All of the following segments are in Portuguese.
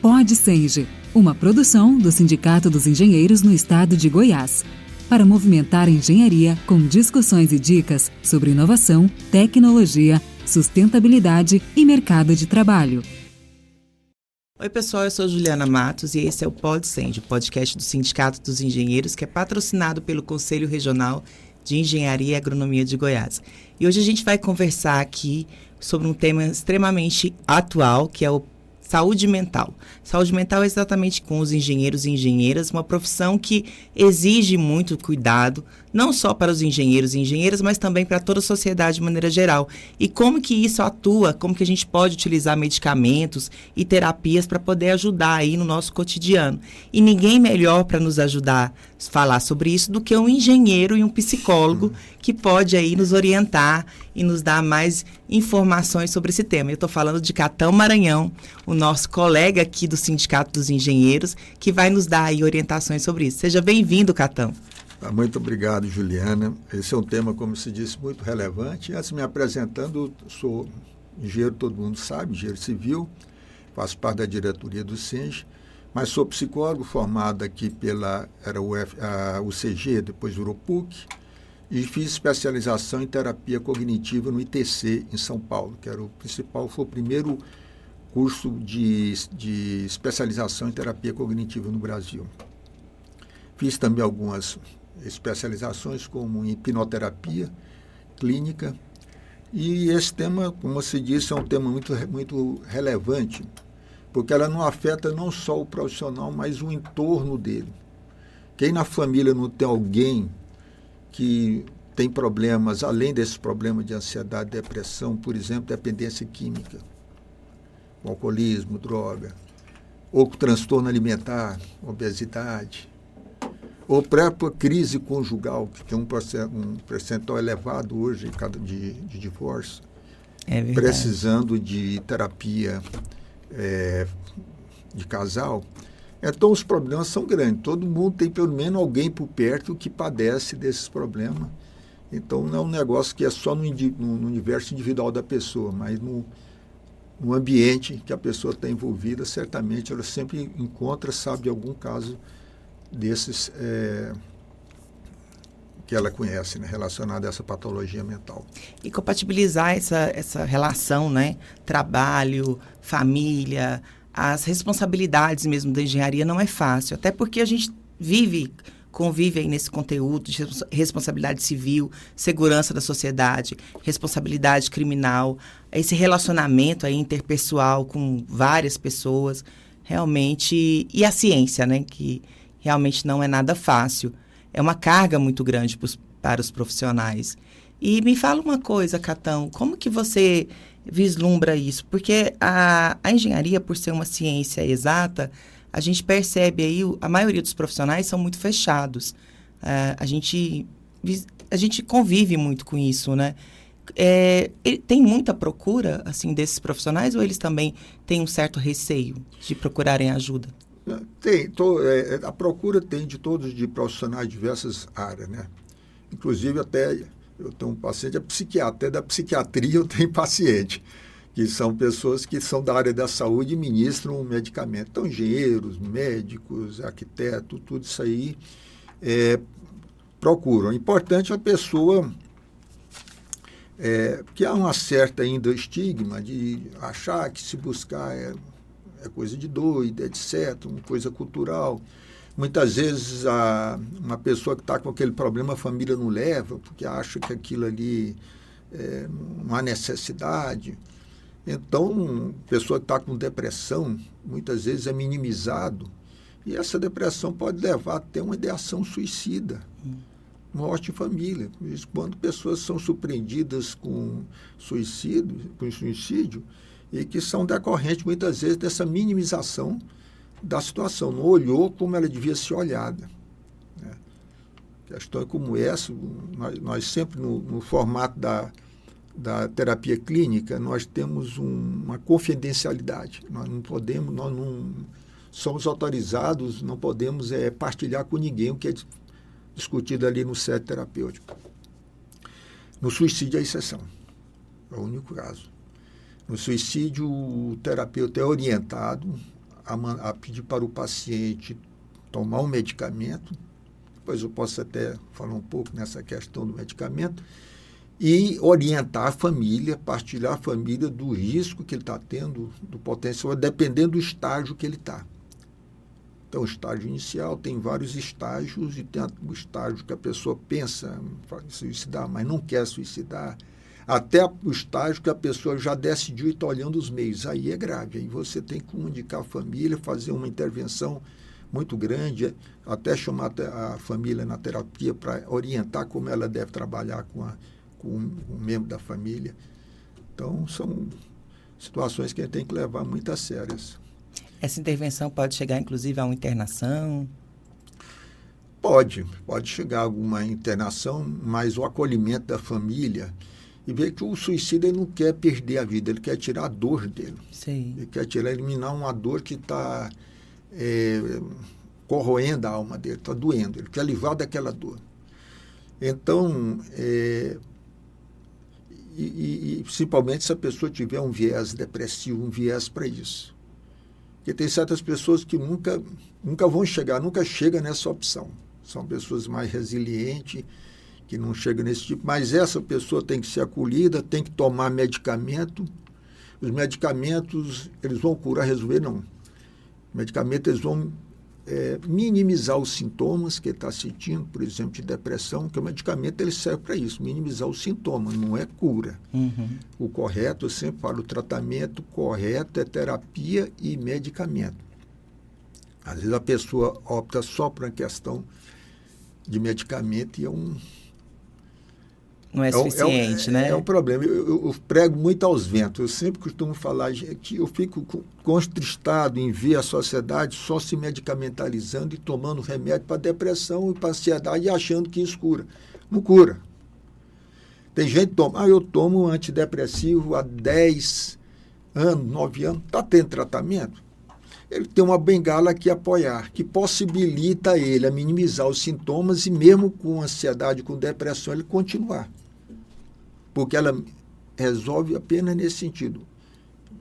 Pod Senge, uma produção do Sindicato dos Engenheiros no Estado de Goiás, para movimentar a engenharia com discussões e dicas sobre inovação, tecnologia, sustentabilidade e mercado de trabalho. Oi pessoal, eu sou Juliana Matos e esse é o Pod Senge, podcast do Sindicato dos Engenheiros, que é patrocinado pelo Conselho Regional de Engenharia e Agronomia de Goiás. E hoje a gente vai conversar aqui sobre um tema extremamente atual, que é o saúde mental. Saúde mental é exatamente com os engenheiros e engenheiras, uma profissão que exige muito cuidado, não só para os engenheiros e engenheiras, mas também para toda a sociedade de maneira geral. E como que isso atua, como que a gente pode utilizar medicamentos e terapias para poder ajudar aí no nosso cotidiano. E ninguém melhor para nos ajudar a falar sobre isso do que um engenheiro e um psicólogo que pode aí nos orientar e nos dar mais informações sobre esse tema. Eu estou falando de Catão Maranhão, o nosso colega aqui do Sindicato dos Engenheiros, que vai nos dar aí orientações sobre isso. Seja bem-vindo, Catão. Muito obrigado, Juliana. Esse é um tema, como se disse, muito relevante. Antes de me apresentando, sou engenheiro, todo mundo sabe, engenheiro civil, faço parte da diretoria do SENGE, mas sou psicólogo formado aqui era a UCG, depois virou PUC, e fiz especialização em terapia cognitiva no ITC, em São Paulo, que era foi o primeiro curso de especialização em terapia cognitiva no Brasil. Fiz também algumas especializações, como em hipnoterapia clínica, e esse tema, como se disse, é um tema muito relevante, porque ela não afeta não só o profissional, mas o entorno dele. Quem na família não tem alguém que tem problemas, além desses problemas de ansiedade, depressão, por exemplo, dependência química, alcoolismo, droga, ou transtorno alimentar, obesidade, ou própria crise conjugal, que tem um percentual elevado hoje de divórcio, precisando de terapia de casal. Então, os problemas são grandes. Todo mundo tem pelo menos alguém por perto que padece desses problemas. Então, não é um negócio que é só no universo individual da pessoa, mas no ambiente que a pessoa está envolvida, certamente ela sempre sabe de algum caso desses que ela conhece, né, relacionado a essa patologia mental. E compatibilizar essa relação, né, trabalho, família, as responsabilidades mesmo da engenharia não é fácil, até porque a gente convive aí nesse conteúdo de responsabilidade civil, segurança da sociedade, responsabilidade criminal, esse relacionamento aí interpessoal com várias pessoas, realmente, e a ciência, né, que realmente não é nada fácil. É uma carga muito grande para os profissionais. E me fala uma coisa, Catão, como que você vislumbra isso? Porque a engenharia, por ser uma ciência exata, a gente percebe aí, a maioria dos profissionais são muito fechados. A gente convive muito com isso, né? Tem muita procura, assim, desses profissionais, ou eles também têm um certo receio de procurarem ajuda? Tem, a procura tem de profissionais de diversas áreas, né? Inclusive, até eu tenho um paciente psiquiatra, até da psiquiatria eu tenho paciente, que são pessoas que são da área da saúde e ministram medicamento. Então, engenheiros, médicos, arquitetos, tudo isso aí procuram. É importante a pessoa, porque há uma certa ainda estigma de achar que se buscar é coisa de doido, etc., uma coisa cultural. Muitas vezes uma pessoa que está com aquele problema, a família não leva, porque acha que aquilo ali não há necessidade. Então, pessoa que está com depressão, muitas vezes é minimizado, e essa depressão pode levar até uma ideação suicida, morte em família. Quando pessoas são surpreendidas com suicídio, e que são decorrentes, muitas vezes, dessa minimização da situação. Não olhou como ela devia ser olhada, né? Questões como essa, nós sempre, no formato da terapia clínica, nós temos uma confidencialidade. Nós não somos autorizados, não podemos partilhar com ninguém o que é discutido ali no set terapêutico. No suicídio é exceção, é o único caso. No suicídio, o terapeuta é orientado a pedir para o paciente tomar um medicamento, depois eu posso até falar um pouco nessa questão do medicamento, e orientar a família, partilhar a família do risco que ele está tendo, do potencial, dependendo do estágio que ele está. Então, o estágio inicial tem vários estágios, e tem o estágio que a pessoa pensa em suicidar, mas não quer suicidar, até o estágio que a pessoa já decidiu e está olhando os meios. Aí é grave, aí você tem que comunicar a família, fazer uma intervenção muito grande, até chamar a família na terapia para orientar como ela deve trabalhar com um membro da família. Então, são situações que a gente tem que levar muito a sérias. Essa intervenção pode chegar, inclusive, a uma internação? Pode chegar a alguma internação, mas o acolhimento da família, e ver que o suicida ele não quer perder a vida, ele quer tirar a dor dele. Sim. Ele quer eliminar uma dor que está corroendo a alma dele, está doendo, ele quer livrar daquela dor. Então, e principalmente se a pessoa tiver um viés depressivo, um viés para isso. Porque tem certas pessoas que nunca vão chegar, nunca chegam nessa opção. São pessoas mais resilientes, que não chegam nesse tipo. Mas essa pessoa tem que ser acolhida, tem que tomar medicamento. Os medicamentos, eles vão curar, resolver? Não. Os medicamentos, eles vão minimizar os sintomas que ele está sentindo, por exemplo, de depressão, que o medicamento ele serve para isso, minimizar os sintomas, não é cura. Uhum. O correto, eu sempre falo, o tratamento correto é terapia e medicamento. Às vezes a pessoa opta só por uma questão de medicamento e não é suficiente, né? É um problema. Eu prego muito aos ventos. Eu sempre costumo falar que eu fico contristado em ver a sociedade só se medicamentalizando e tomando remédio para depressão e para ansiedade e achando que isso cura. Não cura. Tem gente que toma, eu tomo antidepressivo há 10 anos, 9 anos, está tendo tratamento. Ele tem uma bengala que apoiar, que possibilita ele a minimizar os sintomas e mesmo com ansiedade, com depressão, ele continuar. Porque ela resolve apenas nesse sentido,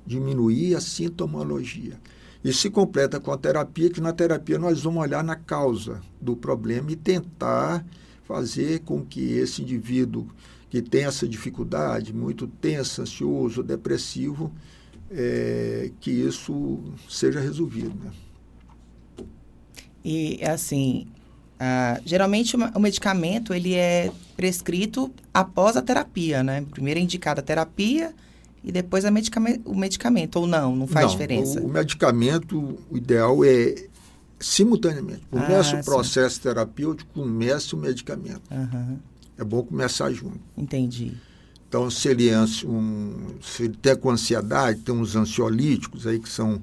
diminuir a sintomologia. E se completa com a terapia, que na terapia nós vamos olhar na causa do problema e tentar fazer com que esse indivíduo que tem essa dificuldade, muito tenso, ansioso, depressivo, que isso seja resolvido. Né? E, assim, geralmente o medicamento ele é prescrito após a terapia, né? Primeiro é indicada a terapia e depois o medicamento, ou não faz diferença? O medicamento, o ideal é simultaneamente. Começa o processo terapêutico, começa o medicamento. Uhum. É bom começar junto. Entendi. Então, se ele tem com ansiedade, tem uns ansiolíticos aí que são...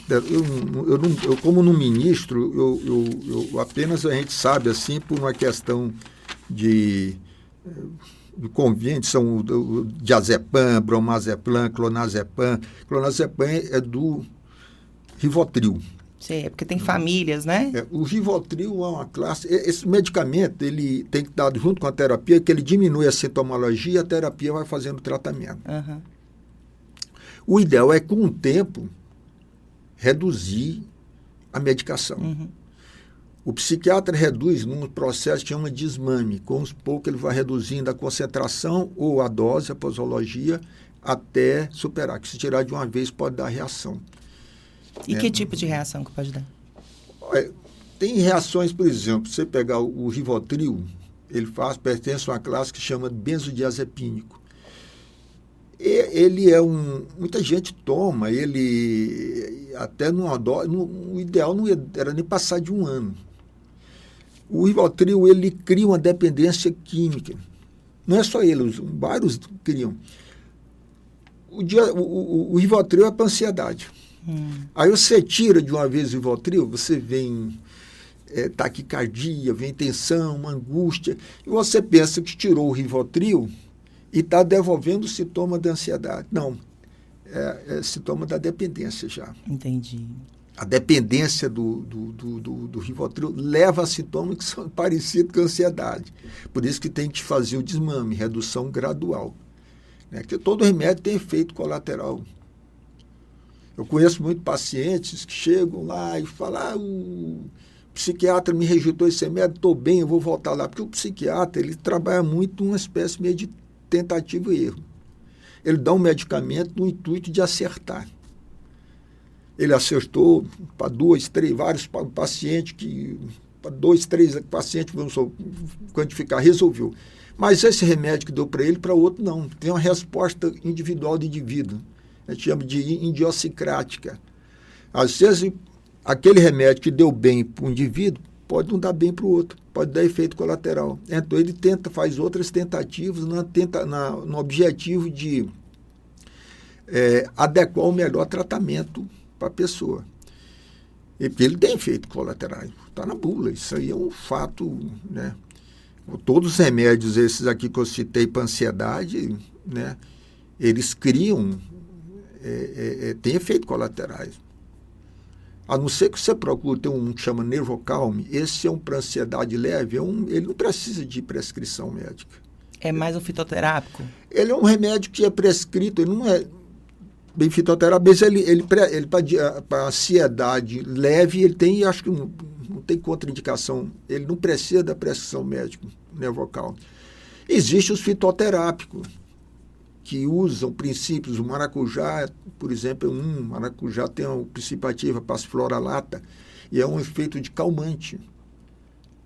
Eu como não ministro, eu apenas a gente sabe, assim, por uma questão de convênio, são o diazepam, bromazepam, clonazepam. Clonazepam é do Rivotril. Sim, é porque tem famílias, né? O Rivotril é uma classe... Esse medicamento, ele tem que dar junto com a terapia, que ele diminui a sintomologia e a terapia vai fazendo o tratamento. Uhum. O ideal é, com o tempo, reduzir a medicação. Uhum. O psiquiatra reduz num processo que chama desmame. Com os poucos, ele vai reduzindo a concentração ou a dose, a posologia, até superar. Que se tirar de uma vez pode dar reação. E que tipo de reação que pode dar? Tem reações, por exemplo, você pegar o Rivotril, ele pertence a uma classe que chama benzodiazepínico. Ele muita gente toma, ele até numa dose, o ideal não era nem passar de 1 ano. O Rivotril, ele cria uma dependência química. Não é só ele, vários criam. O Rivotril é para ansiedade. Aí você tira de uma vez o Rivotril, você vem taquicardia, vem tensão, angústia, e você pensa que tirou o Rivotril e está devolvendo o sintoma da ansiedade. Não, é sintoma da dependência já. Entendi. A dependência do Rivotril leva a sintomas que são parecidos com a ansiedade. Por isso que tem que fazer o desmame, redução gradual. Né? Porque todo remédio tem efeito colateral. Eu conheço muitos pacientes que chegam lá e falam, o psiquiatra me rejeitou esse remédio, estou bem, eu vou voltar lá. Porque o psiquiatra, ele trabalha muito uma espécie meio de tentativa e erro. Ele dá um medicamento no intuito de acertar. Ele acertou para 2, 3, vários pacientes que... Para 2, 3 pacientes, vamos quantificar, resolveu. Mas esse remédio que deu para ele, para outro não. Tem uma resposta individual do indivíduo. A gente chama de idiosincrática. Às vezes, aquele remédio que deu bem para o indivíduo pode não dar bem para o outro, pode dar efeito colateral. Então, ele faz outras tentativas no objetivo de adequar o melhor tratamento para a pessoa. E porque ele tem efeito colaterais, está na bula, isso aí é um fato, né? Todos os remédios, esses aqui que eu citei para ansiedade, né, eles criam, tem efeitos colaterais. A não ser que você procure, tem um que chama Nervocalme, esse é um para ansiedade leve, ele não precisa de prescrição médica. É mais um fitoterápico? Ele é um remédio que é prescrito, ele não é bem fitoterápico, mas ele para ansiedade leve, ele tem, acho que não tem contraindicação, ele não precisa da prescrição médica, Nervocalme. Existem os fitoterápicos, que usam princípios, o maracujá, por exemplo, maracujá tem um princípio ativo, a passiflora lata, e é um efeito de calmante,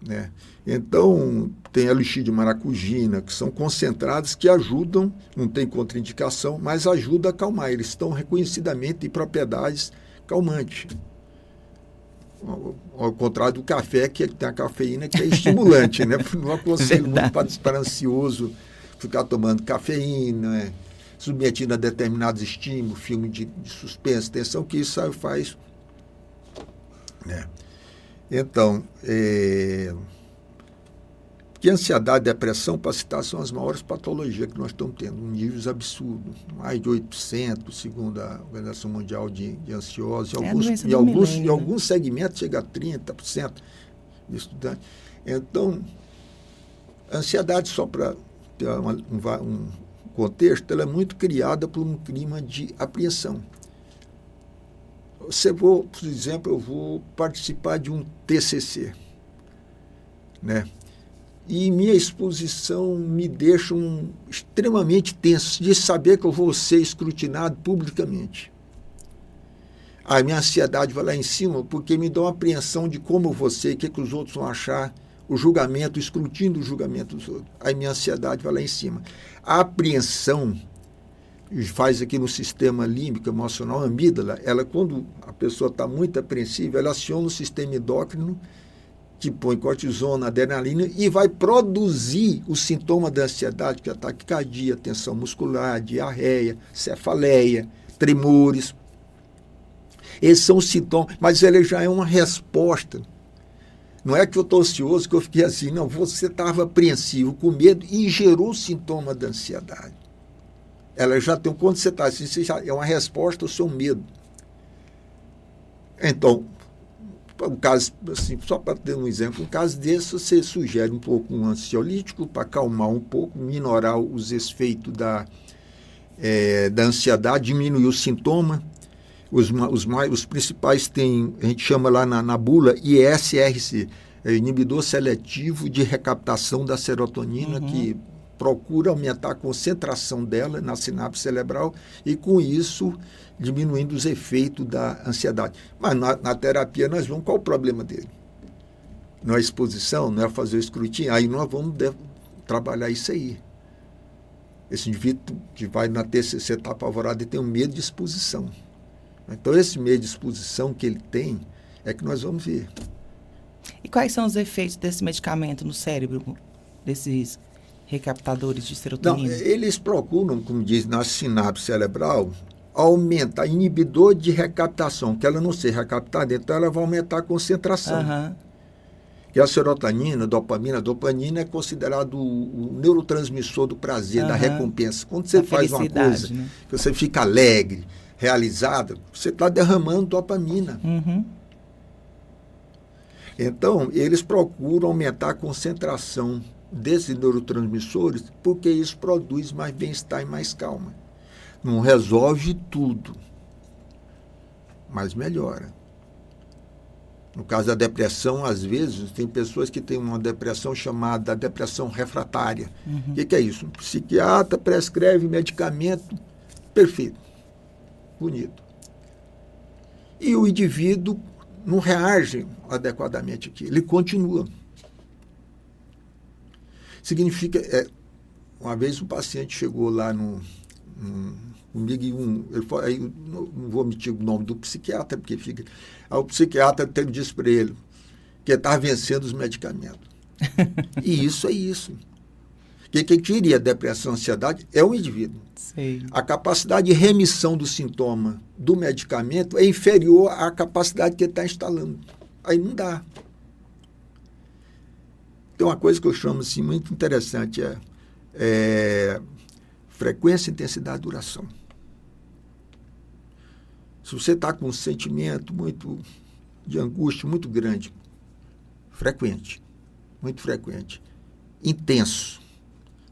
né? Então, tem a elixir de maracujina, que são concentrados que ajudam, não tem contraindicação, mas ajudam a acalmar. Eles estão reconhecidamente em propriedades calmantes. Ao contrário do café, que ele tem a cafeína, que é estimulante, né? Não aconselho muito para ansioso ficar tomando cafeína, né? Submetido a determinados estímulos, filme de suspense, tensão, que isso faz, né? Então, que ansiedade e depressão, para citar, são as maiores patologias que nós estamos tendo, níveis absurdos, mais de 8%, segundo a Organização Mundial de Ansiosos, em alguns segmentos chega a 30% de estudantes. Então, a ansiedade, só para ter um contexto, ela é muito criada por um clima de apreensão. Por exemplo, eu vou participar de um TCC, né? E minha exposição me deixa extremamente tenso de saber que eu vou ser escrutinado publicamente. A minha ansiedade vai lá em cima porque me dá uma apreensão de como eu vou ser, o que os outros vão achar, o julgamento, o escrutínio do julgamento dos outros. Aí minha ansiedade vai lá em cima. A apreensão faz aqui no sistema límbico emocional, a amígdala, ela, quando a pessoa está muito apreensiva, ela aciona o sistema endócrino, que põe cortisona, adrenalina, e vai produzir o sintoma da ansiedade, que é ataque cardíaco, tensão muscular, diarreia, cefaleia, tremores. Esses são os sintomas, mas ele já é uma resposta. Não é que eu estou ansioso, que eu fiquei assim, não, você estava apreensivo, com medo, e gerou o sintoma da ansiedade. Ela já tem, quando você está assim, você já, é uma resposta ao seu medo. Então, um caso, assim, só para ter um exemplo, um caso desse, você sugere um pouco um ansiolítico para acalmar um pouco, minorar os efeitos da ansiedade, diminuir o sintoma. Os principais tem, a gente chama lá na bula ISRC, inibidor seletivo de recaptação da serotonina, que procura aumentar a concentração dela na sinapse cerebral e, com isso, diminuindo os efeitos da ansiedade. Mas na terapia nós vamos, qual o problema dele? Não é a exposição, não é fazer o escrutínio, aí nós vamos trabalhar isso aí. Esse indivíduo que vai na TCC está apavorado e tem um medo de exposição. Então, esse medo de exposição que ele tem é que nós vamos ver. E quais são os efeitos desse medicamento no cérebro, desses recaptadores de serotonina? Não, eles procuram, como diz, na sinapse cerebral, aumentar, inibidor de recaptação, que ela não seja recaptada, então ela vai aumentar a concentração. Que a serotonina, a dopamina é considerado o neurotransmissor do prazer, da recompensa. Quando você faz uma coisa, né, que você fica alegre, realizado, você está derramando dopamina. Então, eles procuram aumentar a concentração desses neurotransmissores porque isso produz mais bem-estar e mais calma. Não resolve tudo. mas melhora. No caso da depressão, às vezes, tem pessoas que têm uma depressão chamada depressão refratária. O que é isso? Um psiquiatra prescreve medicamento perfeito, bonito. E o indivíduo não reage adequadamente aqui, ele continua. Significa, uma vez um paciente chegou lá comigo e aí não vou omitir o nome do psiquiatra, porque fica. Aí o psiquiatra disse para ele que ele estava vencendo os medicamentos. E isso é isso. Quem cria a depressão e a ansiedade é o indivíduo. Sei. A capacidade de remissão do sintoma do medicamento é inferior à capacidade que ele está instalando. Aí não dá. Tem uma coisa que eu chamo assim, muito interessante, frequência, intensidade e duração. Se você está com um sentimento muito de angústia muito grande, frequente, muito frequente, intenso,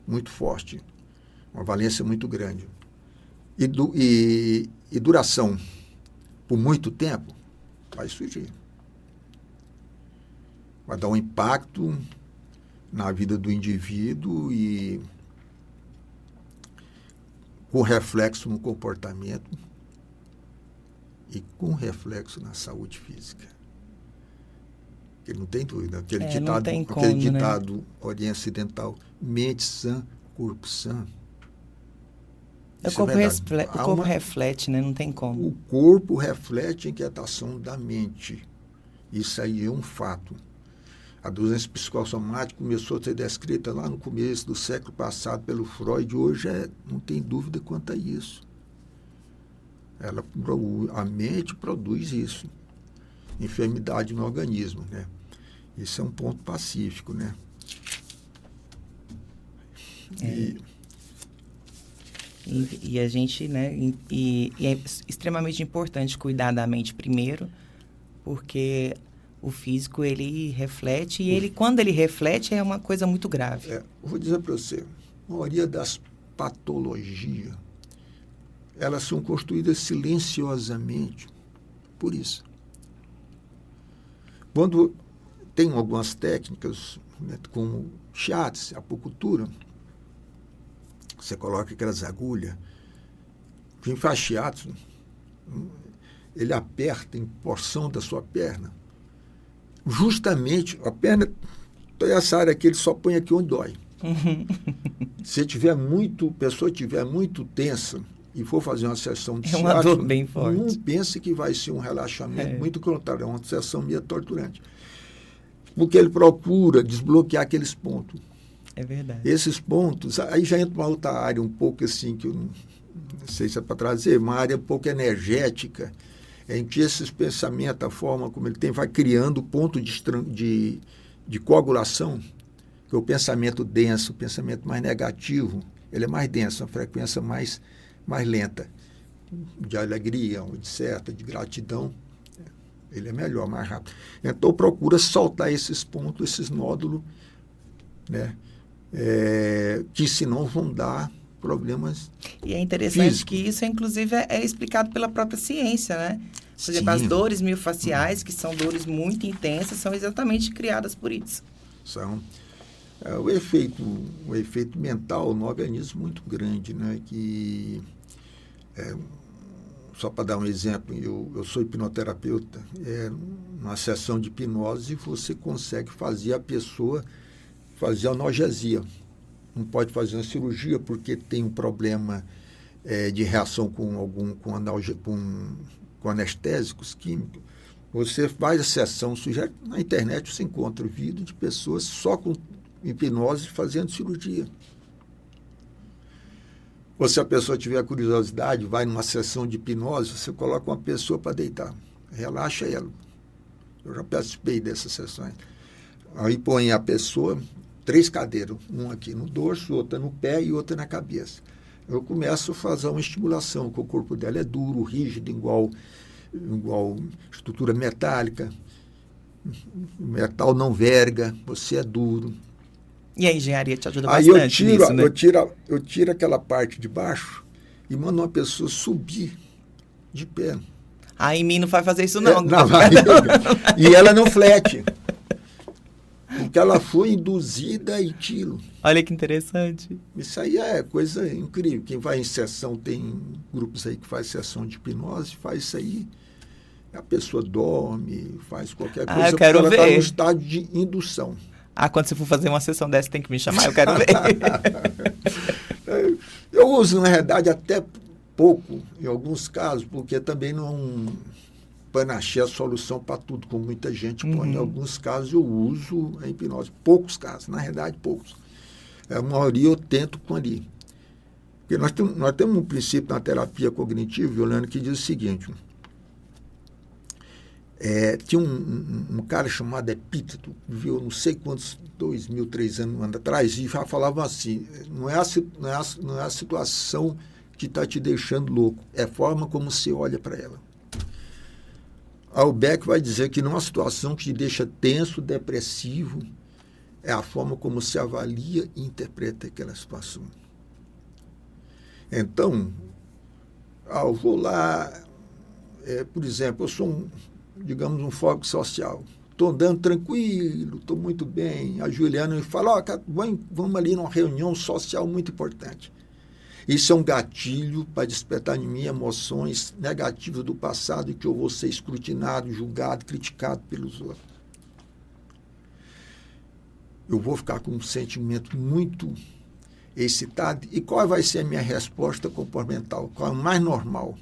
muito forte, uma valência muito grande, e duração por muito tempo, vai surgir. Vai dar um impacto na vida do indivíduo e com reflexo no comportamento e com reflexo na saúde física. Ele não tem dúvida. Aquele ditado ocidental, mente sã, corpo sã. O corpo reflete, né? Não tem como. O corpo reflete a inquietação da mente. Isso aí é um fato. A doença psicossomática começou a ser descrita lá no começo do século passado pelo Freud. Hoje não tem dúvida quanto a isso. A mente produz isso. Enfermidade no organismo, né? Isso é um ponto pacífico, né? E a gente, né? E é extremamente importante cuidar da mente primeiro, porque o físico, ele reflete, e ele, quando ele reflete, é uma coisa muito grave. Vou dizer para você, a maioria das patologias, elas são construídas silenciosamente por isso. Quando tem algumas técnicas, né, como shiatsu, acupuntura, você coloca aquelas agulhas, quem faz shiatsu, ele aperta em porção da sua perna. Justamente, a perna, essa área aqui, ele só põe aqui onde dói. Se a pessoa estiver muito tensa e for fazer uma sessão de shiatsu, uma dor bem forte. Não pense que vai ser um relaxamento, muito contrário, é uma sessão meio torturante. Porque ele procura desbloquear aqueles pontos. É verdade. Esses pontos, aí já entra uma outra área um pouco assim, que eu não sei se é para trazer, uma área um pouco energética, em que esses pensamentos, a forma como ele tem, vai criando ponto de coagulação, que é o pensamento denso, o pensamento mais negativo, ele é mais denso, uma frequência mais lenta, de alegria, de gratidão, ele é melhor, mais rápido. Então, procura soltar esses pontos, esses nódulos, né? Que senão vão dar problemas. E é interessante físicos. Que isso, inclusive, é explicado pela própria ciência, né? Por exemplo, as dores miofasciais, que são dores muito intensas, são exatamente criadas por isso. São. O efeito mental no organismo muito grande, né? Que, só para dar um exemplo, eu sou hipnoterapeuta, numa sessão de hipnose você consegue fazer a pessoa fazer analgesia. Não pode fazer uma cirurgia porque tem um problema de reação com anestésicos químicos. Você faz a sessão, na internet você encontra vídeo de pessoas só com hipnose fazendo cirurgia. Ou se a pessoa tiver curiosidade, vai numa sessão de hipnose, você coloca uma pessoa para deitar, relaxa ela. Eu já participei dessas sessões. Aí põe a pessoa, 3 cadeiras, uma aqui no dorso, outra no pé e outra na cabeça. Eu começo a fazer uma estimulação, que o corpo dela é duro, rígido, igual estrutura metálica. O metal não verga, você é duro. E a engenharia te ajuda bastante nisso, né? Eu tiro aquela parte de baixo e mando uma pessoa subir de pé. Em mim não vai fazer isso, não. Na barriga. E ela não flete. Porque ela foi induzida a aquilo. Olha que interessante. Isso aí é coisa incrível. Quem vai em sessão, tem grupos aí que faz sessão de hipnose, faz isso aí. A pessoa dorme, faz qualquer coisa, eu quero porque ver. ela está no estado de indução. Quando você for fazer uma sessão dessa, tem que me chamar, eu quero ver. Eu uso, na verdade, até pouco, em alguns casos, porque também não é um panaché, a solução para tudo, como muita gente põe. Em alguns casos eu uso a hipnose. Poucos casos, na verdade, poucos. A maioria eu tento com ali. Porque nós temos um princípio na terapia cognitiva, Juliana, que diz o seguinte... tinha um cara chamado Epíteto, que viveu não sei quantos, 2.000, 3 anos atrás, e já falava assim, não é a situação que está te deixando louco, é a forma como você olha para ela. O Beck vai dizer que não é uma situação que te deixa tenso, depressivo, é a forma como se avalia e interpreta aquela situação. Então, eu vou lá, por exemplo, eu sou digamos, um foco social. Estou andando tranquilo, estou muito bem. A Juliana me fala, vamos ali numa reunião social muito importante. Isso é um gatilho para despertar em mim emoções negativas do passado, que eu vou ser escrutinado, julgado, criticado pelos outros. Eu vou ficar com um sentimento muito excitado. E qual vai ser a minha resposta comportamental? Qual é o mais normal?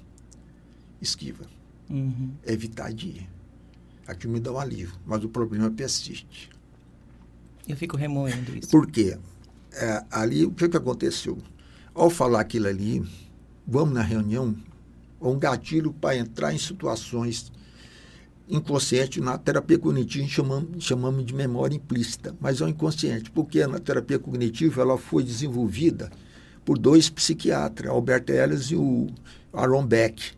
Esquiva. Evitar de ir. Aquilo me dá um alívio, mas o problema persiste. Eu fico remoendo isso. Por quê? Ali, o que aconteceu? Ao falar aquilo ali, vamos na reunião, um gatilho para entrar em situações inconscientes. Na terapia cognitiva, chamamos de memória implícita, mas é o inconsciente, porque na terapia cognitiva ela foi desenvolvida por 2 psiquiatras, Albert Ellis e o Aaron Beck.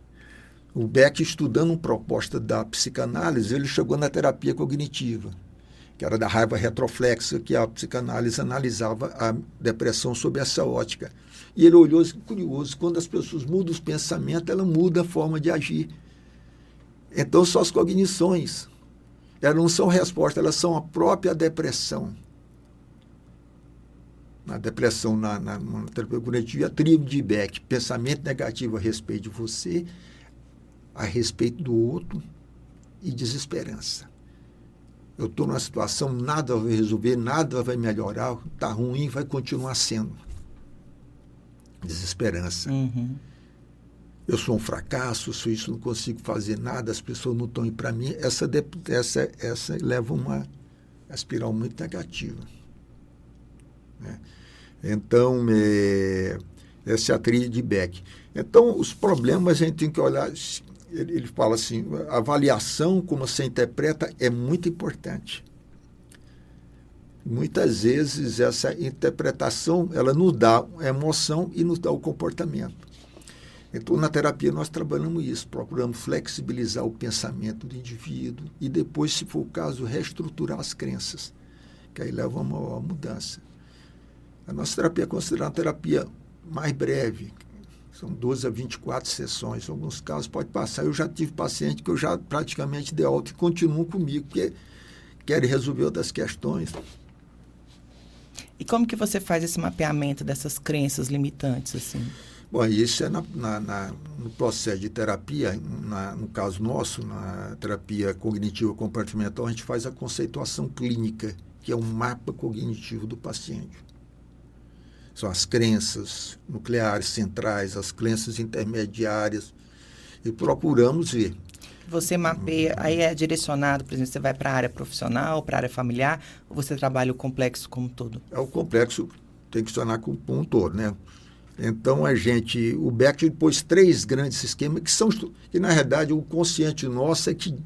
O Beck, estudando uma proposta da psicanálise, ele chegou na terapia cognitiva, que era da raiva retroflexa, que a psicanálise analisava a depressão sob essa ótica. E ele olhou assim, curioso, quando as pessoas mudam os pensamentos, ela muda a forma de agir. Então, são as cognições. Elas não são resposta, elas são a própria depressão. Na depressão, na terapia cognitiva, a tríade de Beck, pensamento negativo a respeito de você, a respeito do outro e desesperança. Eu estou numa situação, nada vai resolver, nada vai melhorar, está ruim, vai continuar sendo. Desesperança. Eu sou um fracasso, sou isso, não consigo fazer nada, as pessoas não estão indo para mim. Essa leva uma espiral muito negativa. Né? Então, essa é a tríade de Beck. Então, os problemas a gente tem que olhar. Ele fala assim, a avaliação, como você interpreta, é muito importante. Muitas vezes essa interpretação, ela nos dá a emoção e nos dá o comportamento. Então, na terapia, nós trabalhamos isso, procuramos flexibilizar o pensamento do indivíduo e depois, se for o caso, reestruturar as crenças, que aí leva a uma maior mudança. A nossa terapia é considerada uma terapia mais breve, são 12 a 24 sessões. Em alguns casos pode passar. Eu já tive paciente que eu já praticamente dei alta e continuam comigo, porque querem resolver outras questões. E como que você faz esse mapeamento dessas crenças limitantes, assim? Bom, isso é no processo de terapia, no caso nosso, na terapia cognitiva comportamental, a gente faz a conceituação clínica, que é um mapa cognitivo do paciente. São as crenças nucleares centrais, as crenças intermediárias, e procuramos ver. Você mapeia, aí é direcionado, por exemplo, você vai para a área profissional, para a área familiar, ou você trabalha o complexo como um todo? O complexo tem que funcionar como um todo, né? Então, o Beck pôs 3 grandes esquemas, que na realidade o consciente nosso é que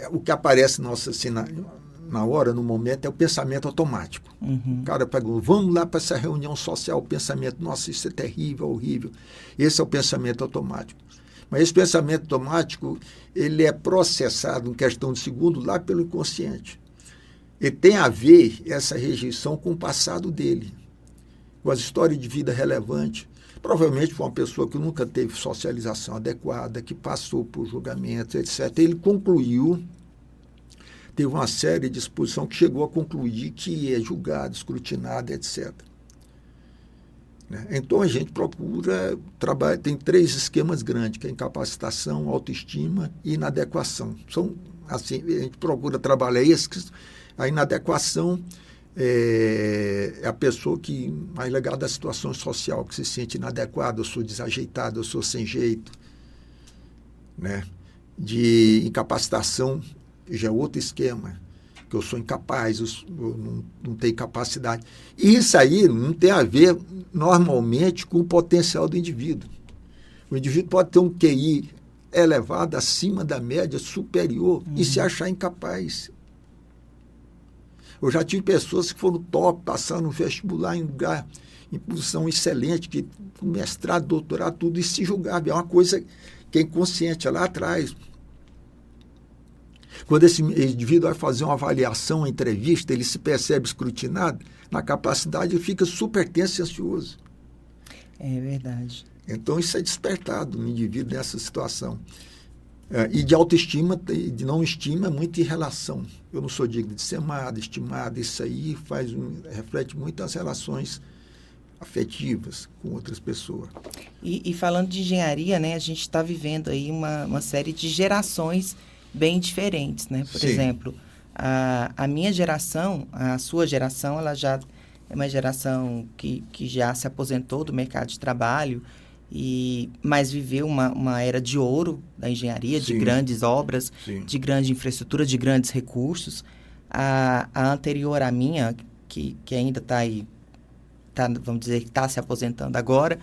o que aparece nosso assim, na hora, no momento, é o pensamento automático. O cara pergunta, vamos lá para essa reunião social, o pensamento, nossa, isso é terrível, horrível. Esse é o pensamento automático. Mas esse pensamento automático, ele é processado em questão de segundo lá pelo inconsciente. Ele tem a ver, essa rejeição, com o passado dele, com as histórias de vida relevantes. provavelmente foi uma pessoa que nunca teve socialização adequada, que passou por julgamentos, etc. Ele concluiu, teve uma série de exposição que chegou a concluir que é julgado, escrutinado, etc. Né? Então, a gente procura trabalhar, tem 3 esquemas grandes, que é incapacitação, autoestima e inadequação. São, assim, a gente procura trabalhar esses. A inadequação é a pessoa que, mais ligada à situação social, que se sente inadequada, eu sou desajeitado, eu sou sem jeito. Né? De incapacitação, já é outro esquema, que eu sou incapaz, eu não tenho capacidade. E isso aí não tem a ver, normalmente, com o potencial do indivíduo. O indivíduo pode ter um QI elevado, acima da média, superior, e se achar incapaz. Eu já tive pessoas que foram top, passando no vestibular em lugar, em posição excelente, que com mestrado, doutorado, tudo, e se julgava. É uma coisa que é inconsciente, é lá atrás. Quando esse indivíduo vai fazer uma avaliação, uma entrevista, ele se percebe escrutinado, na capacidade ele fica super tenso e ansioso. É verdade. Então, isso é despertado no indivíduo nessa situação. E de autoestima, de não estima, muito em relação. Eu não sou digno de ser amado, estimado. Isso aí reflete muito as relações afetivas com outras pessoas. E falando de engenharia, né, a gente está vivendo aí uma série de gerações bem diferentes, né? Por exemplo, a minha geração, a sua geração, ela já é uma geração que já se aposentou do mercado de trabalho, mas viveu uma era de ouro da engenharia, de grandes obras, de grande infraestrutura, de grandes recursos. A anterior à minha, que ainda está aí, vamos dizer que está se aposentando agora,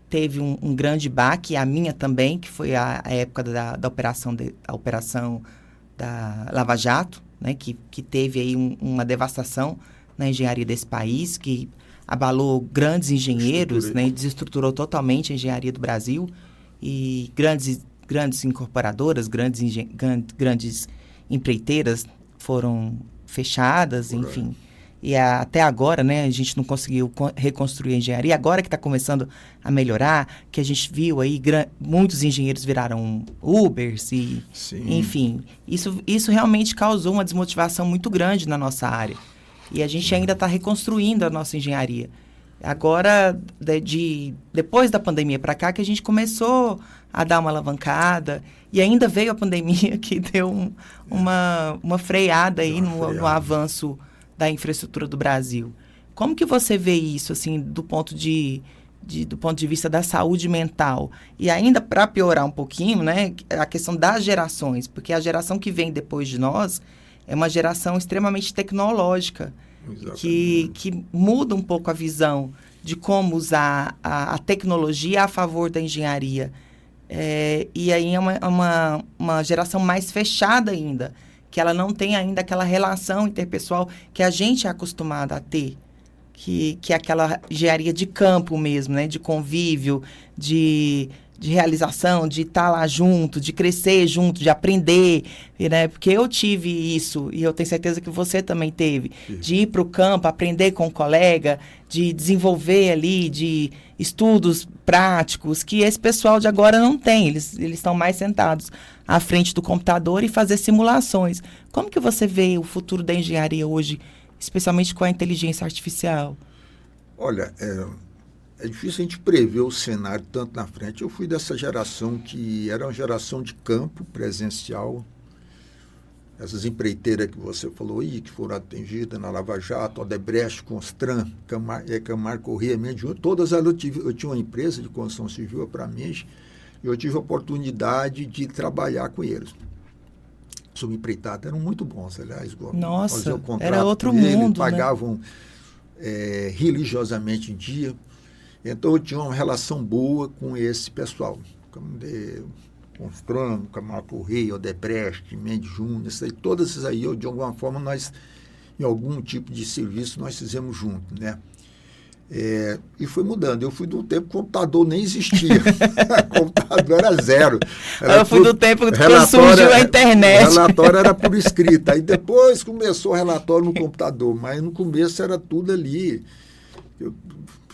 teve um grande baque, a minha também, que foi a época da operação da Lava Jato, né, que teve aí uma devastação na engenharia desse país, que abalou grandes engenheiros, né, desestruturou totalmente a engenharia do Brasil, e grandes incorporadoras, grandes empreiteiras foram fechadas, enfim. E até agora, né, a gente não conseguiu reconstruir a engenharia. Agora que está começando a melhorar, que a gente viu aí, muitos engenheiros viraram Ubers, enfim. Isso realmente causou uma desmotivação muito grande na nossa área. E a gente ainda está reconstruindo a nossa engenharia. Agora, depois da pandemia para cá, que a gente começou a dar uma alavancada, e ainda veio a pandemia que deu uma freada aí no avanço da infraestrutura do Brasil. Como que você vê isso, assim, do ponto de vista da saúde mental? E ainda, para piorar um pouquinho, né, a questão das gerações, porque a geração que vem depois de nós é uma geração extremamente tecnológica, que muda um pouco a visão de como usar a tecnologia a favor da engenharia. E aí é uma geração mais fechada ainda, que ela não tem ainda aquela relação interpessoal que a gente é acostumado a ter, que é aquela engenharia de campo mesmo, né? De convívio, de realização, de estar lá junto, de crescer junto, de aprender, né? Porque eu tive isso, e eu tenho certeza que você também teve, de ir para o campo, aprender com um colega, de desenvolver ali, de estudos práticos, que esse pessoal de agora não tem, eles estão mais sentados à frente do computador e fazer simulações. Como que você vê o futuro da engenharia hoje, especialmente com a inteligência artificial? Olha, é difícil a gente prever o cenário tanto na frente. Eu fui dessa geração que era uma geração de campo presencial. Essas empreiteiras que você falou aí, que foram atingidas na Lava Jato, Odebrecht, Constran, Camargo Corrêa, todas elas eu tinha uma empresa de construção civil, a Pramenge, e eu tive a oportunidade de trabalhar com eles. Subempreitados eram muito bons, aliás. Nossa, era outro mundo, pagavam, né? Religiosamente em dia. Então, eu tinha uma relação boa com esse pessoal. Constran, Camargo Corrêa, Odebrecht, Mendes Júnior, todas essas aí, de alguma forma, nós, em algum tipo de serviço, nós fizemos junto, né? E foi mudando. Eu fui do tempo que o computador nem existia. O computador era zero. Eu fui do tempo que surgiu a internet. O relatório era por escrita. Aí depois começou o relatório no computador, mas no começo era tudo ali.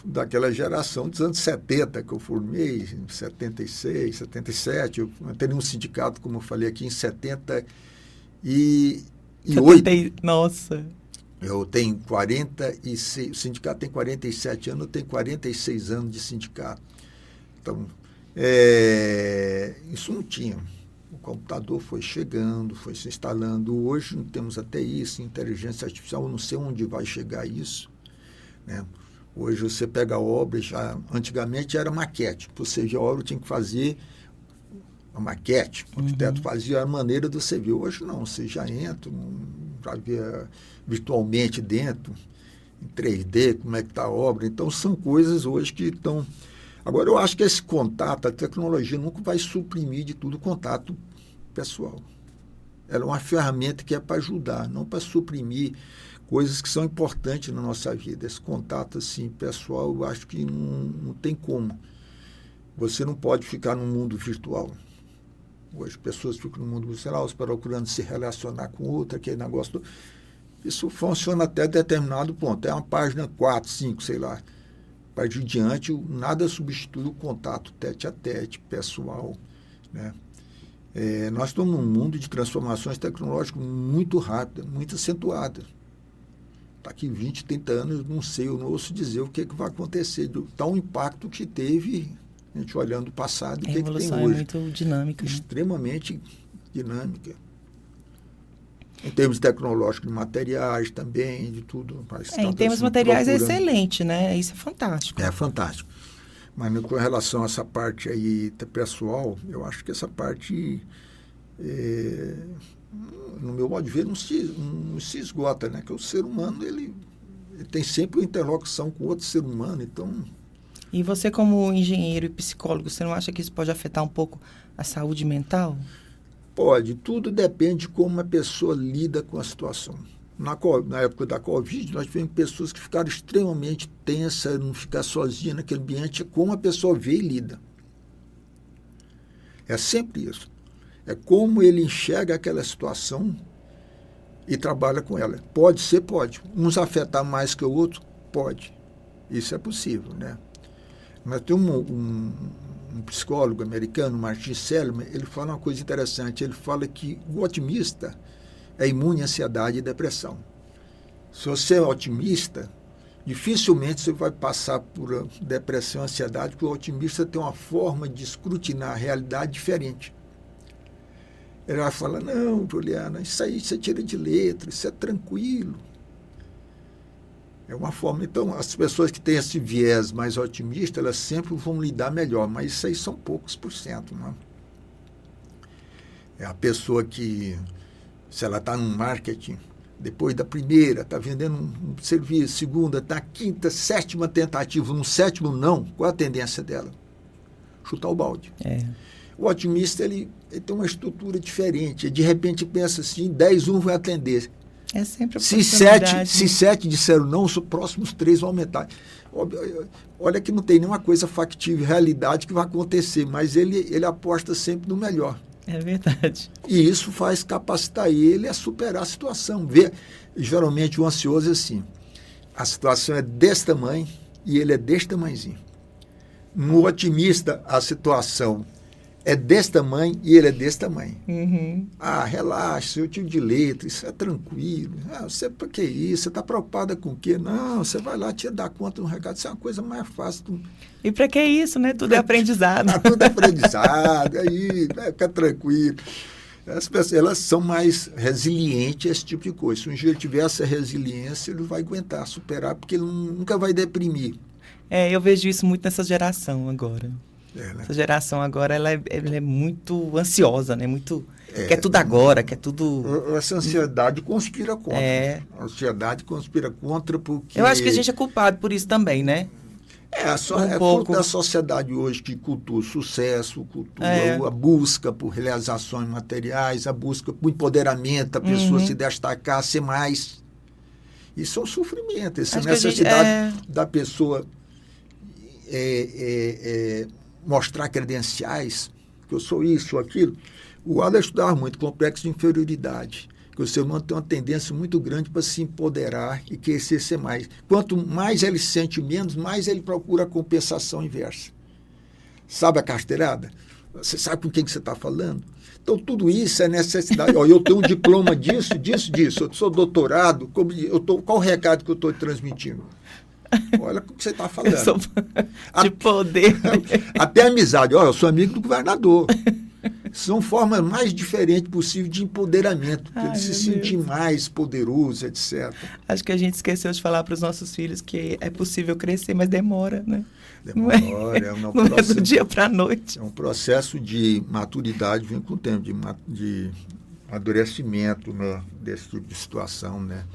daquela geração dos anos 70, que eu formei, em 76, 77. Eu teria um sindicato, como eu falei aqui, em 78. Nossa! Eu tenho 46, o sindicato tem 47 anos, eu tenho 46 anos de sindicato. Então, isso não tinha. O computador foi chegando, foi se instalando. Hoje não temos até isso, inteligência artificial, eu não sei onde vai chegar isso, né? Hoje você pega a obra, antigamente era maquete. Para você ver a obra, tinha que fazer a maquete. O arquiteto fazia a maneira de você ver. Hoje não, você já entra para ver virtualmente dentro, em 3D, como é que está a obra. Então, são coisas hoje que estão... Agora, eu acho que esse contato, a tecnologia nunca vai suprimir de tudo o contato pessoal. Ela é uma ferramenta que é para ajudar, não para suprimir coisas que são importantes na nossa vida. Esse contato assim, pessoal, eu acho que não tem como. Você não pode ficar no mundo virtual. Hoje, pessoas ficam no mundo virtual, procurando se relacionar com outra, aquele negócio todo. Isso funciona até determinado ponto. É uma página 4, 5, sei lá. A partir de diante, nada substitui o contato tete-a-tete, pessoal, né? Nós estamos num mundo de transformações tecnológicas muito rápidas, muito acentuadas. Daqui 20, 30 anos, não sei, eu não ouço dizer o que vai acontecer, do tal impacto que teve, a gente olhando o passado, o que tem hoje. A evolução é muito dinâmica. Extremamente dinâmica. Em termos tecnológicos, de materiais também, de tudo. Em termos materiais é excelente, né? Isso é fantástico. É fantástico. Mas com relação a essa parte aí pessoal, eu acho que essa parte, no meu modo de ver, não se esgota, né? Que o ser humano, ele tem sempre uma interlocução com outro ser humano, então... E você, como engenheiro e psicólogo, você não acha que isso pode afetar um pouco a saúde mental? Pode, tudo depende de como a pessoa lida com a situação. Na época da Covid, nós tivemos pessoas que ficaram extremamente tensas, não ficar sozinha naquele ambiente, como a pessoa vê e lida. É sempre isso. É como ele enxerga aquela situação e trabalha com ela. Pode ser, pode. Uns afetar mais que o outro, pode. Isso é possível, né? Mas tem um psicólogo americano, Martin Seligman, ele fala uma coisa interessante. Ele fala que o otimista é imune à ansiedade e depressão. Se você é otimista, dificilmente você vai passar por depressão e ansiedade, porque o otimista tem uma forma de escrutinar a realidade diferente. Ele vai falar, não, Juliana, isso aí você tira de letra, isso é tranquilo. É uma forma. Então, as pessoas que têm esse viés mais otimista, elas sempre vão lidar melhor, mas isso aí são poucos por cento, né? É a pessoa que, se ela está no marketing, depois da primeira, está vendendo um serviço, segunda, está quinta, sétima tentativa, no sétimo não, qual a tendência dela? Chutar o balde. O otimista, ele tem uma estrutura diferente, de repente pensa assim, 10, 1 vai atender. É sempre a se 7 disseram não, os próximos 3 vão aumentar. Olha que não tem nenhuma coisa factível, realidade que vai acontecer, mas ele aposta sempre no melhor. É verdade. E isso faz capacitar ele a superar a situação. Geralmente o ansioso é assim, a situação é desse tamanho e ele é desse tamanhozinho. No otimista, a situação é desse tamanho e ele é desse tamanho. Relaxa, eu tiro de letra, isso é tranquilo. Você, para que isso? Você está preocupada com o quê? Não, você vai lá, te dar conta de um recado, isso é uma coisa mais fácil. E para que isso, né? Tudo é aprendizado. Tudo é aprendizado, aí, fica tranquilo. As pessoas, elas são mais resilientes a esse tipo de coisa. Se um engenheiro tiver essa resiliência, ele vai aguentar, superar, porque ele nunca vai deprimir. Eu vejo isso muito nessa geração agora. Né? Essa geração agora, ela é muito ansiosa, né? Muito, quer tudo agora, quer tudo... Essa ansiedade conspira contra. A ansiedade conspira contra porque... Eu acho que a gente é culpado por isso também, né? É fruto da sociedade hoje que cultua o sucesso, cultua a busca por realizações materiais, a busca por empoderamento, a pessoa se destacar, ser mais. Isso é um sofrimento, essa necessidade da pessoa mostrar credenciais, que eu sou isso, sou aquilo. O Adler estudava muito complexo de inferioridade. Porque o ser humano tem uma tendência muito grande para se empoderar e querer ser mais. Quanto mais ele sente menos, mais ele procura a compensação inversa. Sabe a carteirada? Você sabe com quem que você está falando? Então, tudo isso é necessidade. Eu tenho um diploma disso. Eu sou doutorado. Qual o recado que eu estou transmitindo? Olha o que você está falando. Eu sou de poder. Até amizade. Eu sou amigo do governador. São formas mais diferentes possíveis de empoderamento, para ele se sentir mais poderoso, etc. Acho que a gente esqueceu de falar para os nossos filhos que é possível crescer, mas demora, né? Demora, não é do dia para a noite. É um processo de maturidade, vem com o tempo, de amadurecimento, né, desse tipo de situação, né?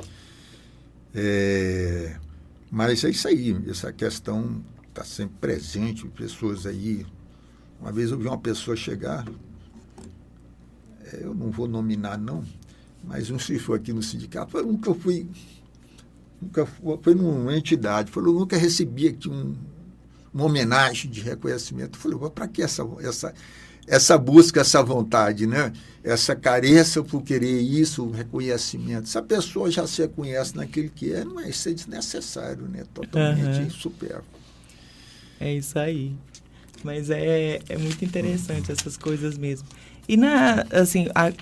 Mas é isso aí, essa questão está sempre presente, pessoas aí. Uma vez eu vi uma pessoa chegar, eu não vou nominar não, mas um se for aqui no sindicato, falou, nunca fui numa entidade, falou, nunca recebi aqui uma homenagem de reconhecimento. Eu falei, para que essa busca, essa vontade, né? Essa carência por querer isso, reconhecimento. Se a pessoa já se reconhece naquilo que é, não é isso, é desnecessário, né? Totalmente supérfluo. É isso aí. Mas é muito interessante essas coisas mesmo. E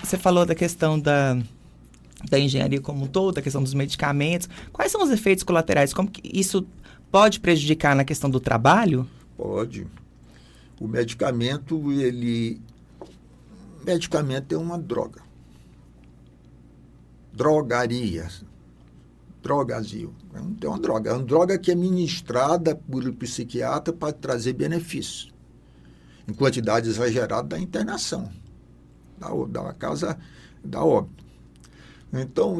você falou da questão da engenharia como um todo, da questão dos medicamentos. Quais são os efeitos colaterais? Como que isso pode prejudicar na questão do trabalho? Pode. O medicamento, medicamento é uma droga. Drogaria. Drogazil. É uma droga. É uma droga que é ministrada por psiquiatra para trazer benefícios. Em quantidade exagerada da internação. Da causa da óbito. Então,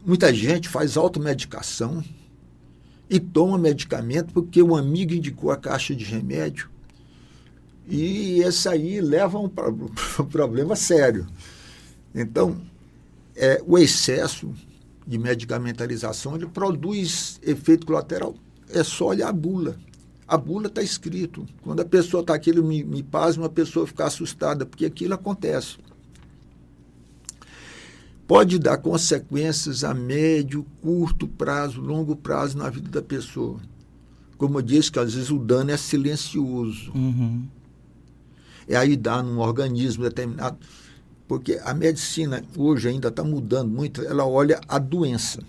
muita gente faz automedicação e toma medicamento porque um amigo indicou a caixa de remédio. E esse aí leva a um problema sério. Então, o excesso de medicamentalização ele produz efeito colateral. É só olhar a bula. A bula está escrito. Quando a pessoa está aquilo, me pasma, a pessoa fica assustada, porque aquilo acontece. Pode dar consequências a médio, curto prazo, longo prazo na vida da pessoa. Como eu disse, que às vezes o dano é silencioso. Uhum. Aí dá num organismo determinado. Porque a medicina hoje ainda está mudando muito, ela olha a doença.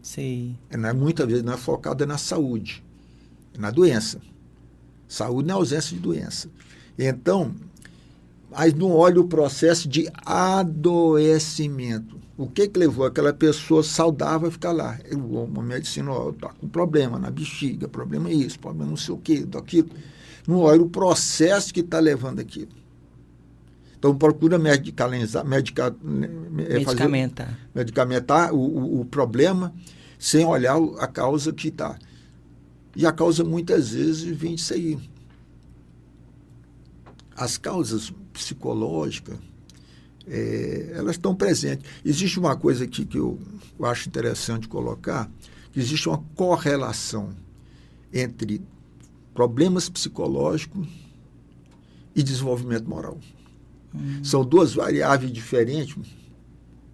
Sim. Muitas vezes não é focada na saúde, é na doença. Saúde não é ausência de doença. Então, mas não olha o processo de adoecimento. O que levou aquela pessoa saudável a ficar lá? Uma medicina está com problema na bexiga, problema isso, problema não sei o quê, daquilo. Não olha o processo que está levando aquilo. Então, procura medicamentar o problema sem olhar a causa que está. E a causa, muitas vezes, vem disso aí. As causas psicológicas, elas estão presentes. Existe uma coisa aqui que eu acho interessante colocar, que existe uma correlação entre problemas psicológicos e desenvolvimento moral. São duas variáveis diferentes,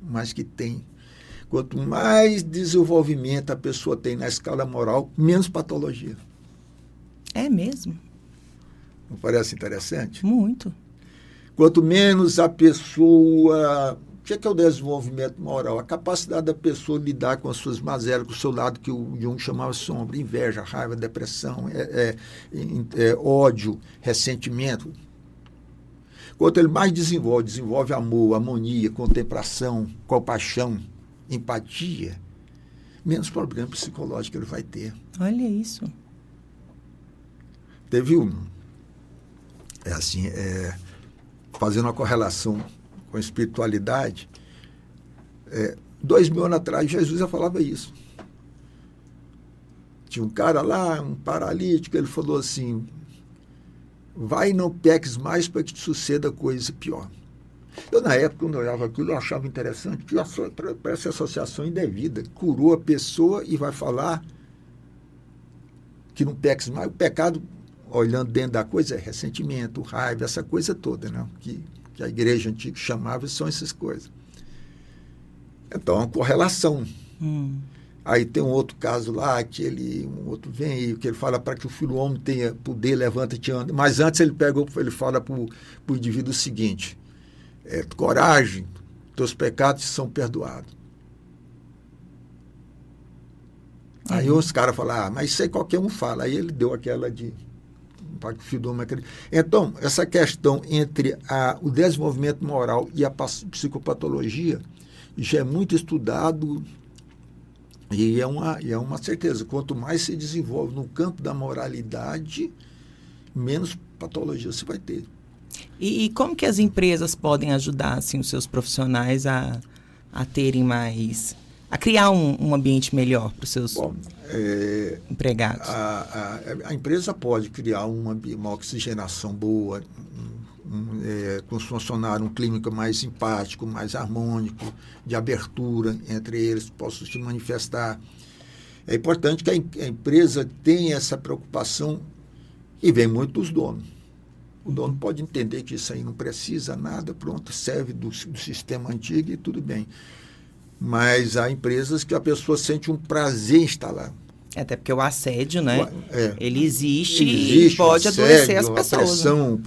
mas que tem. Quanto mais desenvolvimento a pessoa tem na escala moral, menos patologia. É mesmo? Não parece interessante? Muito. Quanto menos a pessoa... O que é o desenvolvimento moral? A capacidade da pessoa lidar com as suas mazelas, com o seu lado que o Jung chamava sombra, inveja, raiva, depressão, ódio, ressentimento. Quanto ele mais desenvolve amor, harmonia, contemplação, compaixão, empatia, menos problema psicológico ele vai ter. Olha isso. Teve fazendo uma correlação com a espiritualidade, 2000 anos atrás, Jesus já falava isso. Tinha um cara lá, um paralítico, ele falou assim, vai e não peques mais para que te suceda coisa pior. Eu, na época, quando eu olhava aquilo, eu achava interessante, que parece associação indevida. Curou a pessoa e vai falar que não peques mais. O pecado, olhando dentro da coisa, é ressentimento, raiva, essa coisa toda, né? que que a igreja antiga chamava, são essas coisas. Então, é uma correlação. Aí tem um outro caso lá, um outro vem, que ele fala para que o filho homem tenha poder, levanta-te e anda. Mas antes ele fala para o indivíduo o seguinte, coragem, teus pecados são perdoados. Aí os caras falam, mas isso aí qualquer um fala. Aí ele deu aquela de... para que o filho do homem acredite. Então, essa questão entre o desenvolvimento moral e a psicopatologia já é muito estudado. E é uma certeza, quanto mais se desenvolve no campo da moralidade, menos patologia você vai ter. E como que as empresas podem ajudar assim, os seus profissionais a terem mais... a criar um ambiente melhor para os seus empregados? A empresa pode criar uma oxigenação boa, com os funcionários, um clima mais simpático, mais harmônico, de abertura entre eles, possam se manifestar. É importante que a empresa tenha essa preocupação e vem muito dos donos. O dono pode entender que isso aí não precisa nada, pronto, serve do sistema antigo e tudo bem. Mas há empresas que a pessoa sente um prazer em instalar. Até porque o assédio, né? Ele existe e pode adoecer as pessoas. A pressão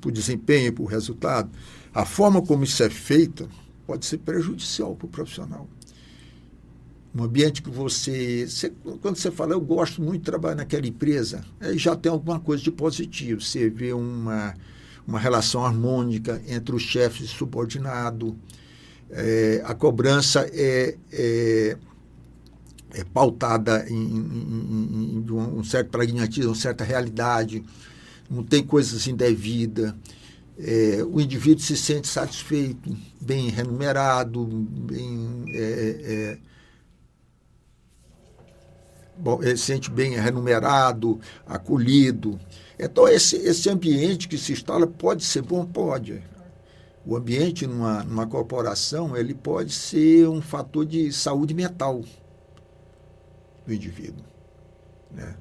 por desempenho, por resultado. A forma como isso é feita pode ser prejudicial para o profissional. Um ambiente que quando você fala, eu gosto muito de trabalhar naquela empresa, aí já tem alguma coisa de positivo. Você vê uma relação harmônica entre o chefe e o subordinado. A cobrança é pautada em um certo pragmatismo, uma certa realidade, não tem coisas indevidas. O indivíduo se sente satisfeito, bem remunerado, ele se sente bem remunerado, acolhido. Então, esse ambiente que se instala pode ser bom? Pode. O ambiente numa corporação ele pode ser um fator de saúde mental do indivíduo. Né?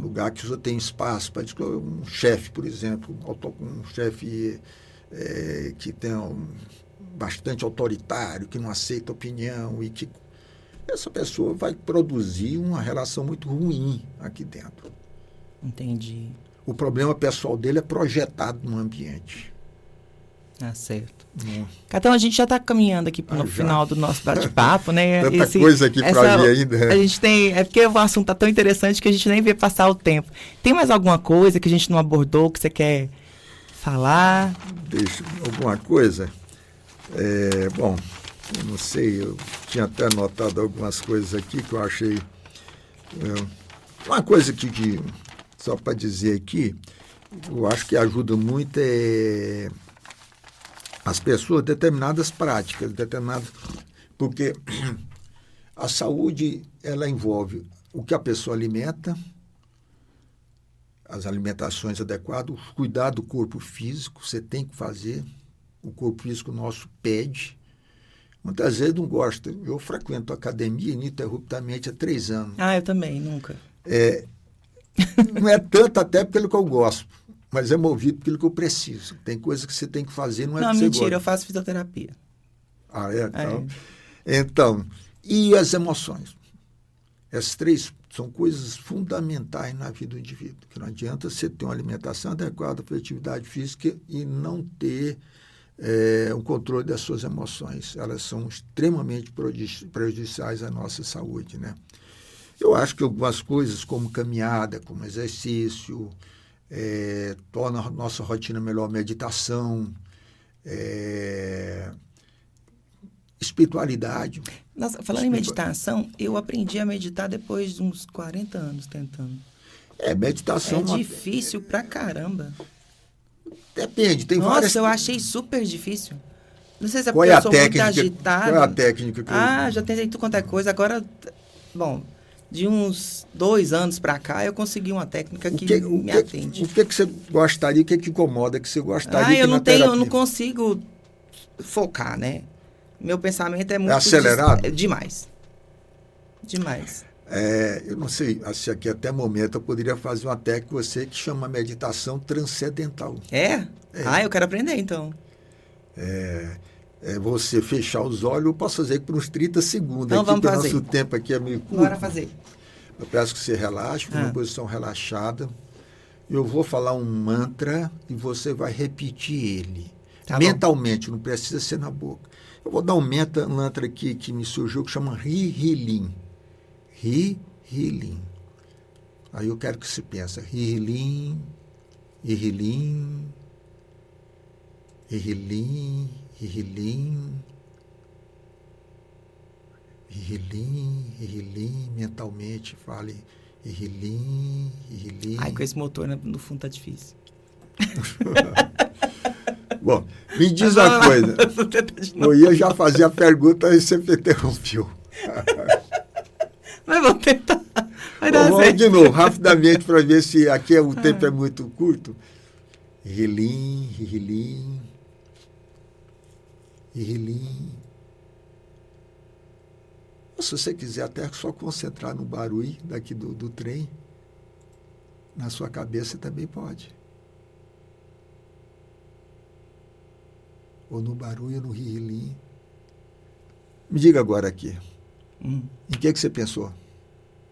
Lugar que você tem espaço para um chefe, por exemplo, um chefe que tem bastante autoritário, que não aceita opinião e que essa pessoa vai produzir uma relação muito ruim aqui dentro. Entendi. O problema pessoal dele é projetado no ambiente. Certo. Então, a gente já está caminhando aqui para o final do nosso bate-papo, né? Tanta coisa aqui para ver ainda. A gente tem... É porque o assunto está tão interessante que a gente nem vê passar o tempo. Tem mais alguma coisa que a gente não abordou que você quer falar? Alguma coisa? Bom, eu não sei, eu tinha até anotado algumas coisas aqui que eu achei... uma coisa que só para dizer aqui, eu acho que ajuda muito as pessoas, determinadas práticas, porque a saúde ela envolve o que a pessoa alimenta, as alimentações adequadas, o cuidar do corpo físico, você tem que fazer, o corpo físico nosso pede. Muitas vezes não gosta. Eu frequento a academia ininterruptamente há 3 anos. Eu também, nunca. Não é tanto até pelo que eu gosto, mas é movido pelo que eu preciso. Tem coisas que você tem que fazer, não é porque você gosta. Mentira, eu faço fisioterapia. Então, e as emoções? Essas 3 são coisas fundamentais na vida do indivíduo. Que não adianta você ter uma alimentação adequada para a atividade física e não ter um controle das suas emoções. Elas são extremamente prejudiciais à nossa saúde, né? Eu acho que algumas coisas como caminhada, como exercício, torna a nossa rotina melhor, meditação, espiritualidade. Nossa, falando em meditação, eu aprendi a meditar depois de uns 40 anos tentando. Meditação... É difícil pra caramba. Depende, tem várias... várias... Nossa, eu achei super difícil. Não sei se é porque eu sou muito agitada. Qual é a técnica que já tentei tudo quanto é coisa. Agora, bom, de uns 2 anos pra cá, eu consegui uma técnica que me atende. O que você gostaria, o que incomoda que você gostaria eu não consigo focar, né? Meu pensamento é muito... acelerado? Demais. Demais. Eu não sei, se aqui até momento eu poderia fazer uma técnica que chama meditação transcendental. Eu quero aprender, então. você fechar os olhos. Eu posso fazer por uns 30 segundos. Então aqui, vamos porque fazer. O nosso tempo aqui é meio curto. Bora fazer. Eu peço que você relaxe, uma posição relaxada. Eu vou falar um mantra e você vai repetir ele. Tá mentalmente, não precisa ser na boca. Eu vou dar um mantra aqui que me surgiu, que chama Ri-Ri-Lin. Ri-Ri-Lin. Aí eu quero que você pense, Ri-Ri-Lin, Ri-Ri-Lin, Ri-Ri-Lin, Ri-Ri-Lin, Ri-Ri-Lin, Ri-Ri-Lin, mentalmente fale Ri-Ri-Lin, Ri-Ri-Lin. Ai, com esse motor no fundo tá difícil. Bom, me diz uma coisa. Eu ia já fazer a pergunta e você me interrompeu. Mas vamos tentar. Vai dar Vamos certo. de novo, rapidamente, para ver se aqui o tempo é muito curto. Ri-Ri-Lin, Ri-Ri-Lin, Ri-Ri-Lin. Se você quiser até só concentrar no barulho daqui do trem, na sua cabeça também pode. Ou no barulho, no Ri-Ri-Lin. Me diga agora aqui. Em que você pensou?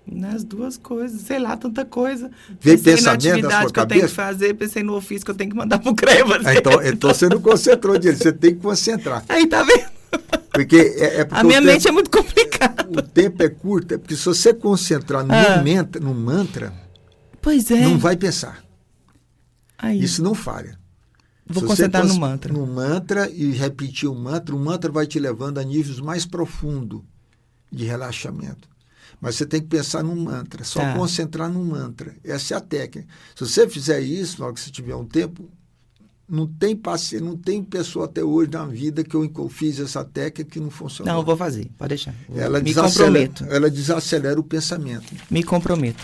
Nas duas coisas, sei lá, tanta coisa. Veio Pensei pensamento na na atividade sua que eu tenho que cabeça? fazer, pensei no ofício que eu tenho que mandar pro CREA fazer. Então você não concentrou direito, você tem que concentrar. Aí, tá vendo? Porque porque a minha mente é muito complicada. O tempo é curto, porque se você concentrar no mantra, Pois é. não vai pensar. Aí. Isso não falha. Vou Se concentrar você no mantra. No mantra e repetir o mantra vai te levando a níveis mais profundos de relaxamento. Mas você tem que pensar no mantra, só concentrar no mantra. Essa é a técnica. Se você fizer isso, na hora que você tiver um tempo, não tem paciente, não tem pessoa até hoje na vida que eu fiz essa técnica que não funcionou. Não, eu vou fazer, pode deixar. Me comprometo. Ela desacelera o pensamento. Me comprometo.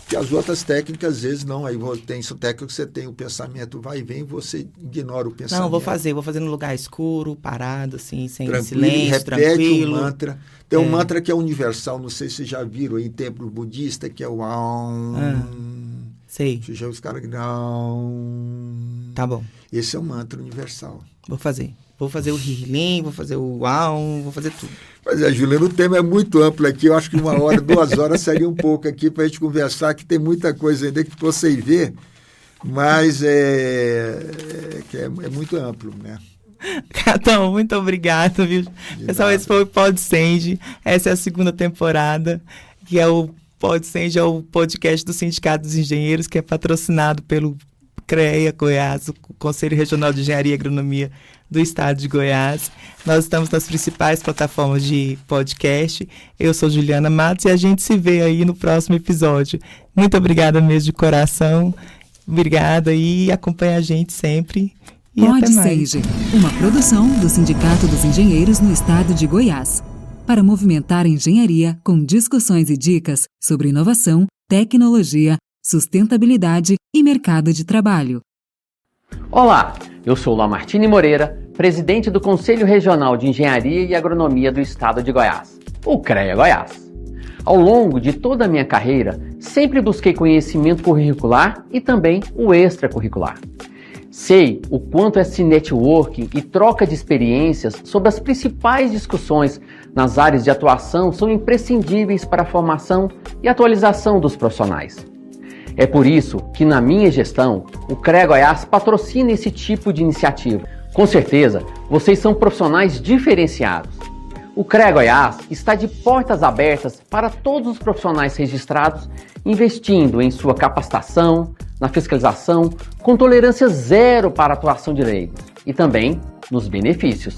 Que as outras técnicas, às vezes, não. Aí tem essa técnica que você tem o pensamento vai e vem, você ignora o pensamento. Não, vou fazer no lugar escuro, parado, assim, sem tranquilo, silêncio, repete tranquilo. o mantra. Tem um mantra que é universal, não sei se vocês já viram aí em templo budista, que é o Aum. Sei. Você já os caras que Aum. Tá bom. Esse é um mantra universal. Vou fazer. Vou fazer o Ri-Ri-Lin, vou fazer o Aum, vou fazer tudo. Mas Juliana, o tema é muito amplo aqui. Eu acho que 1 hora, 2 horas seria um pouco aqui para a gente conversar, que tem muita coisa ainda que você vê, mas é muito amplo, né? Catão, muito obrigado, viu? Pessoal, esse foi o PodSenge. Essa é a 2ª temporada, que é o PodSenge, é o podcast do Sindicato dos Engenheiros, que é patrocinado pelo CREA Goiás, o Conselho Regional de Engenharia e Agronomia do Estado de Goiás. Nós estamos nas principais plataformas de podcast. Eu sou Juliana Matos e a gente se vê aí no próximo episódio. Muito obrigada mesmo de coração. Obrigada e acompanha a gente sempre. E até mais. PodSenge, uma produção do Sindicato dos Engenheiros no Estado de Goiás. Para movimentar a engenharia com discussões e dicas sobre inovação, tecnologia, sustentabilidade e mercado de trabalho. Olá, eu sou Lamartine Moreira, presidente do Conselho Regional de Engenharia e Agronomia do Estado de Goiás, o CREA Goiás. Ao longo de toda a minha carreira, sempre busquei conhecimento curricular e também o extracurricular. Sei o quanto esse networking e troca de experiências sobre as principais discussões nas áreas de atuação são imprescindíveis para a formação e atualização dos profissionais. É por isso que, na minha gestão, o CREA Goiás patrocina esse tipo de iniciativa. Com certeza, vocês são profissionais diferenciados. O CREA Goiás está de portas abertas para todos os profissionais registrados, investindo em sua capacitação, na fiscalização, com tolerância zero para a atuação de leigos e também nos benefícios.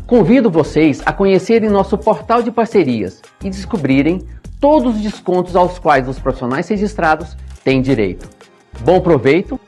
Convido vocês a conhecerem nosso portal de parcerias e descobrirem todos os descontos aos quais os profissionais registrados têm direito. Bom proveito